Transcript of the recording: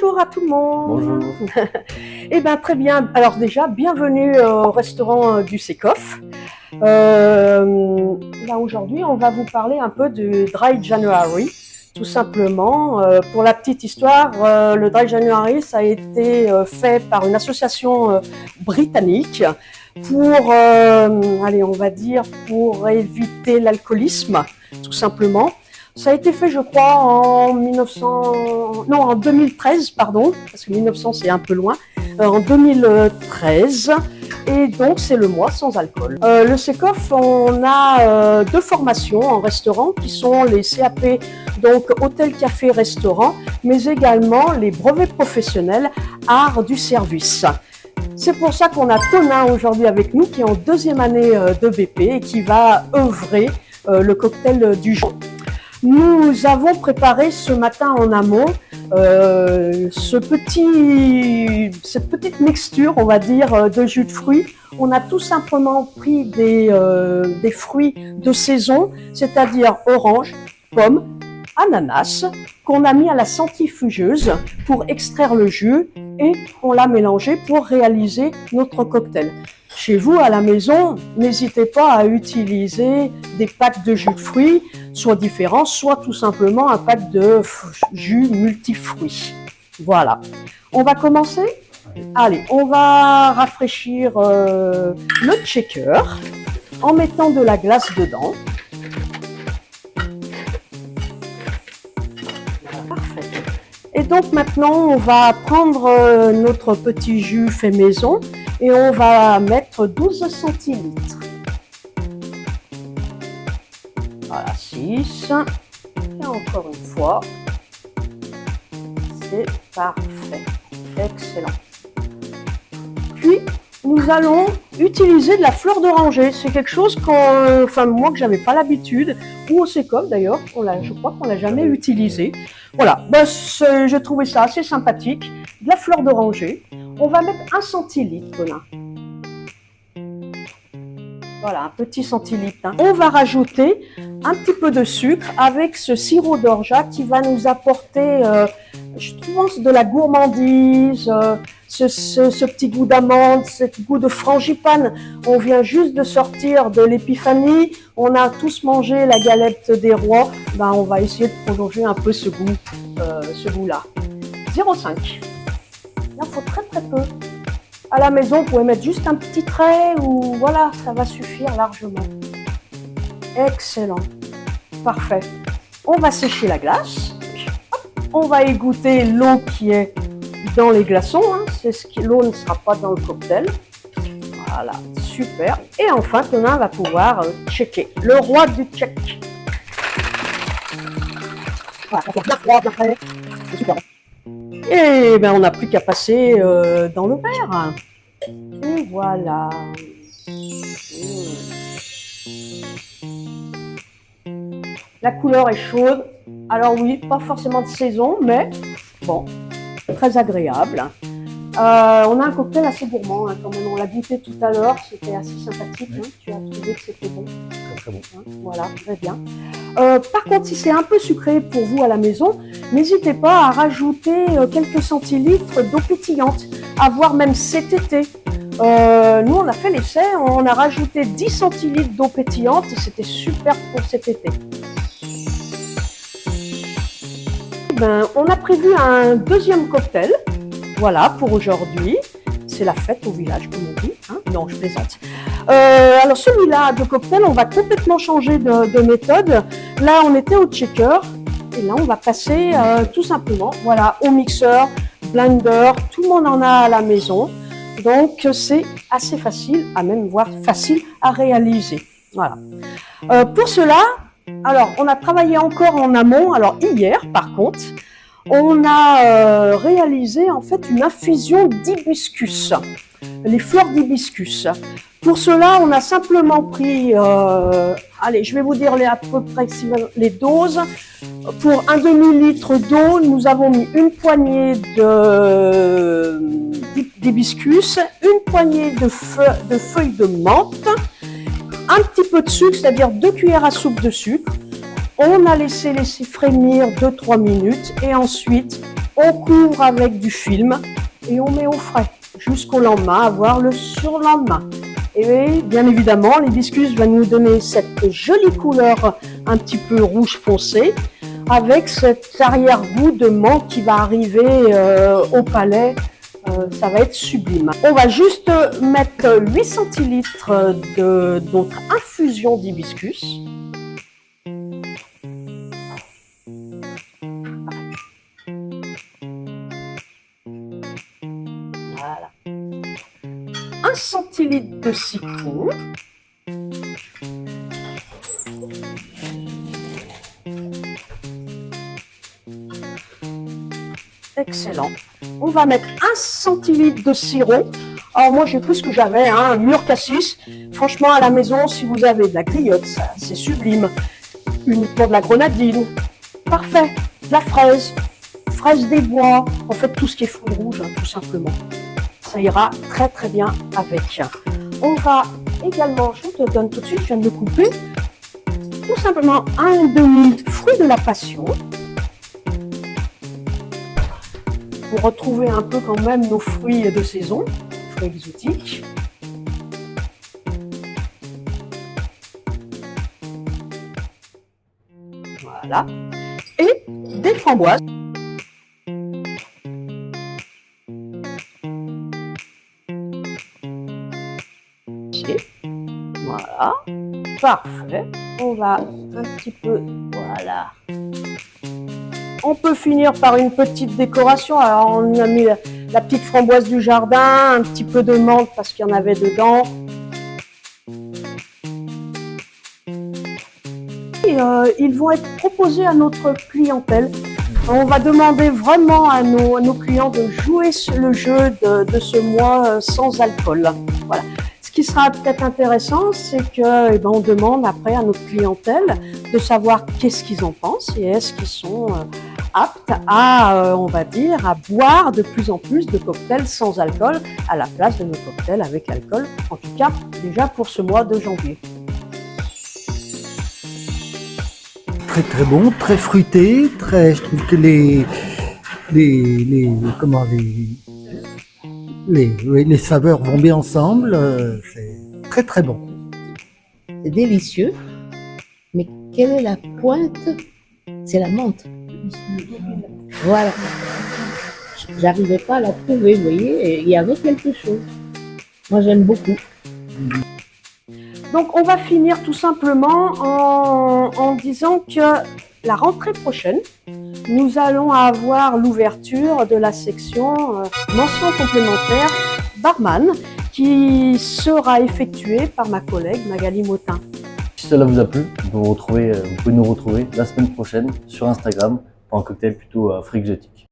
Bonjour à tout le monde. Bonjour. Eh bien, très bien. Alors déjà, bienvenue au restaurant du Secoff. Là, aujourd'hui, on va vous parler un peu du Dry January. Tout simplement, pour la petite histoire, le Dry January, ça a été fait par une association britannique pour, allez, on va dire, pour éviter l'alcoolisme, tout simplement. Ça a été fait, je crois, en 2013, pardon, parce que 1900 c'est un peu loin, en 2013, et donc c'est le mois sans alcool. Le Secoff, on a deux formations en restaurant qui sont les CAP, donc hôtel, café, restaurant, mais également les brevets professionnels art du service. C'est pour ça qu'on a Tonin aujourd'hui avec nous, qui est en deuxième année de BP et qui va œuvrer le cocktail du jour. Nous avons préparé ce matin en amont cette petite mixture, on va dire, de jus de fruits. On a tout simplement pris des fruits de saison, c'est-à-dire orange, pomme, ananas, qu'on a mis à la centrifugeuse pour extraire le jus et on l'a mélangé pour réaliser notre cocktail. Chez vous, à la maison, n'hésitez pas à utiliser des packs de jus de fruits, soit différents, soit tout simplement un pack de jus multifruits. Voilà. On va commencer ? Allez, on va rafraîchir le shaker en mettant de la glace dedans. Parfait. Et donc maintenant, on va prendre notre petit jus fait maison et on va mettre 12 centilitres. Voilà, 6. Et encore une fois. C'est parfait. Excellent. Puis, nous allons utiliser de la fleur d'oranger. C'est quelque chose moi, que j'avais pas l'habitude, ou au Secoff d'ailleurs, je crois qu'on l'a jamais utilisé. Voilà, je trouvais ça assez sympathique. De la fleur d'oranger. On va mettre 1 centilitre là. Voilà, un petit centilitre. Hein. On va rajouter un petit peu de sucre avec ce sirop d'orgeat qui va nous apporter, je pense, de la gourmandise, ce petit goût d'amande, ce goût de frangipane. On vient juste de sortir de l'épiphanie, on a tous mangé la galette des rois. Ben, on va essayer de prolonger un peu ce goût-là. 0,5. Il en faut très très peu. À la maison, vous pouvez mettre juste un petit trait ou voilà, ça va suffire largement. Excellent. Parfait. On va sécher la glace. On va égoutter l'eau qui est dans les glaçons. Hein. L'eau ne sera pas dans le cocktail. Voilà, super. Et enfin, Tonin va pouvoir checker. Le roi du check. Voilà, ça fait bien froid, bien frais. C'est super. Et ben, on n'a plus qu'à passer dans le verre. Et voilà. La couleur est chaude. Alors oui, pas forcément de saison, mais bon, très agréable. On a un cocktail assez gourmand, hein, quand même. On l'a goûté tout à l'heure, c'était assez sympathique. Hein. Tu as trouvé que c'était bon. Très très bon. Hein, voilà, très bien. Par contre, si c'est un peu sucré pour vous à la maison, n'hésitez pas à rajouter quelques centilitres d'eau pétillante, à voir même cet été. Nous, on a fait l'essai, on a rajouté 10 centilitres d'eau pétillante et c'était super pour cet été. On a prévu un deuxième cocktail, voilà, pour aujourd'hui. C'est la fête au village, comme on dit. Hein. Non, je plaisante. Alors celui-là de cocktail, on va complètement changer de méthode. Là, on était au shaker et là, on va passer tout simplement, voilà, au mixeur, blender. Tout le monde en a à la maison, donc c'est assez facile, voire facile à réaliser. Voilà. Pour cela, alors on a travaillé encore en amont. Alors hier, par contre, on a réalisé en fait une infusion d'hibiscus, les fleurs d'hibiscus. Pour cela, on a simplement pris, allez, je vais vous dire à peu près les doses. Pour un demi-litre d'eau, nous avons mis une poignée d'hibiscus, une poignée de feuilles de menthe, un petit peu de sucre, c'est-à-dire 2 cuillères à soupe de sucre. On a laissé frémir 2-3 minutes et ensuite On couvre avec du film et on met au frais jusqu'au lendemain, voire le surlendemain. Et bien évidemment, l'hibiscus va nous donner cette jolie couleur un petit peu rouge foncé avec cet arrière-goût de menthe qui va arriver au palais. Ça va être sublime. On va juste mettre 8 centilitres de notre infusion d'hibiscus. Voilà. 1 centilitre de citron. Excellent. On va mettre 1 centilitre de sirop. Alors moi j'ai plus que j'avais, un mûr cassis. Franchement à la maison, si vous avez de la griotte, c'est sublime. Uniquement de la grenadine. Parfait. De la fraise. Fraise des bois. En fait tout ce qui est fruits rouges, tout simplement. Ça ira très très bien avec. On va également, je te donne tout de suite, je viens de le couper, tout simplement un demi fruit de la passion. Pour retrouver un peu quand même nos fruits de saison, fruits exotiques. Voilà. Et des framboises. Voilà. Parfait. On va un petit peu, voilà. On peut finir par une petite décoration. Alors, on a mis la petite framboise du jardin, un petit peu de menthe parce qu'il y en avait dedans. Et, ils vont être proposés à notre clientèle. On va demander vraiment à nos clients de jouer le jeu de ce mois sans alcool. Voilà. Ce qui sera peut-être intéressant, c'est que on demande après à notre clientèle de savoir qu'est-ce qu'ils en pensent et est-ce qu'ils sont aptes à, on va dire, à boire de plus en plus de cocktails sans alcool à la place de nos cocktails avec alcool, en tout cas déjà pour ce mois de janvier. Très très bon, très fruité, je trouve que les saveurs vont bien ensemble, c'est très très bon. C'est délicieux, mais quelle est la pointe? C'est la menthe. Voilà. J'arrivais pas à la trouver, vous voyez, et il y avait quelque chose. Moi j'aime beaucoup. Donc on va finir tout simplement en disant que la rentrée prochaine, nous allons avoir l'ouverture de la section mention complémentaire barman qui sera effectuée par ma collègue Magali Motin. Si cela vous a plu, vous pouvez nous retrouver la semaine prochaine sur Instagram pour un cocktail plutôt fruits exotiques.